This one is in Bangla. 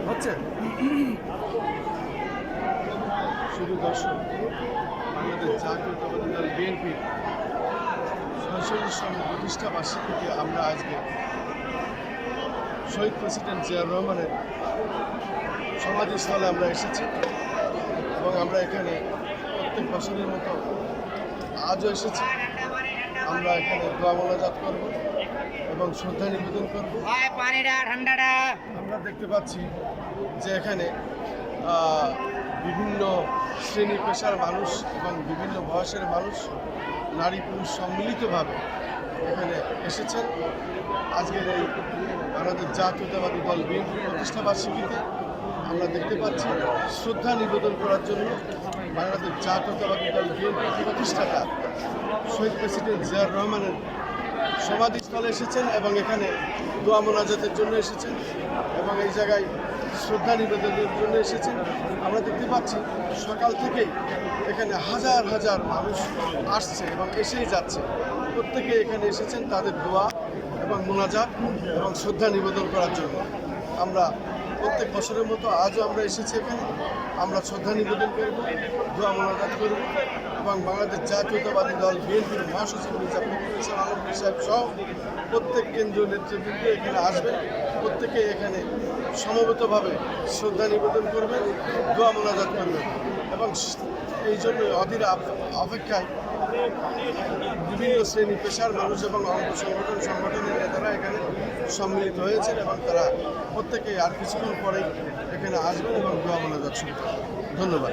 হচ্ছে শুধু দর্শক, বাংলাদেশ জাতীয়তাবাদী দল বিএনপি ৪৬তম প্রতিষ্ঠা বার্ষিকীতে আমরা আজকে শহীদ প্রেসিডেন্ট জিয়াউর রহমানের সমাধিস্থলে আমরা এসেছি এবং আমরা এখানে প্রত্যেক বছরের মতো আজও এসেছি। আমরা এখানে দোয়া মোনাজাত করব এবং শ্রদ্ধা নিবেদন করব। আমরা দেখতে পাচ্ছি যে এখানে বিভিন্ন শ্রেণী পেশার মানুষ এবং বিভিন্ন বয়সের মানুষ, নারী পুরুষ সম্মিলিতভাবে এখানে এসেছেন আজকের এই আমাদের জাতীয়তাবাদী দল বিএনপি প্রতিষ্ঠা বার্ষিকীতে। আমরা দেখতে পাচ্ছি শ্রদ্ধা নিবেদন করার জন্য বাংলাদেশ জাতীয়তাবাদী দল বিএনপি প্রতিষ্ঠাতা শহীদ প্রেসিডেন্ট জিয়াউর রহমানের সমাধিস্থলে এসেছেন এবং এখানে দোয়া মোনাজাতের জন্য এসেছেন এবং এই জায়গায় শ্রদ্ধা নিবেদনের জন্য এসেছেন। আমরা দেখতে পাচ্ছি সকাল থেকেই এখানে হাজার হাজার মানুষ আসছে এবং এসেই যাচ্ছে। প্রত্যেকে এখানে এসেছেন তাদের দোয়া এবং মোনাজাত এবং শ্রদ্ধা নিবেদন করার জন্য। আমরা প্রত্যেক বছরের মতো আজও আমরা এসেছি এখানে। আমরা শ্রদ্ধা নিবেদন করব, দোয়া মোনাজাত করব এবং বাংলাদেশ জাতীয়তাবাদী দল বিএনপির মহাসচিব মির্জা ফখরুল ইসলাম আলমগীর সাহেব সহ প্রত্যেক কেন্দ্রীয় নেতৃবৃন্দ এখানে আসবেন। প্রত্যেকে এখানে সমবেতভাবে শ্রদ্ধা নিবেদন করবেন, দোয়া মোনাজাত করবেন এবং এই জন্য অধীর অপেক্ষায় বিভিন্ন শ্রেণী পেশার মানুষ এবং অঙ্গ সংগঠনের নেতারা এখানে সম্মিলিত হয়েছেন এবং তারা প্রত্যেকেই আর কিছুক্ষণ পরেই এখানে আসবেন এবং দোয়া মোনাজাত শুরু করবেন। ধন্যবাদ।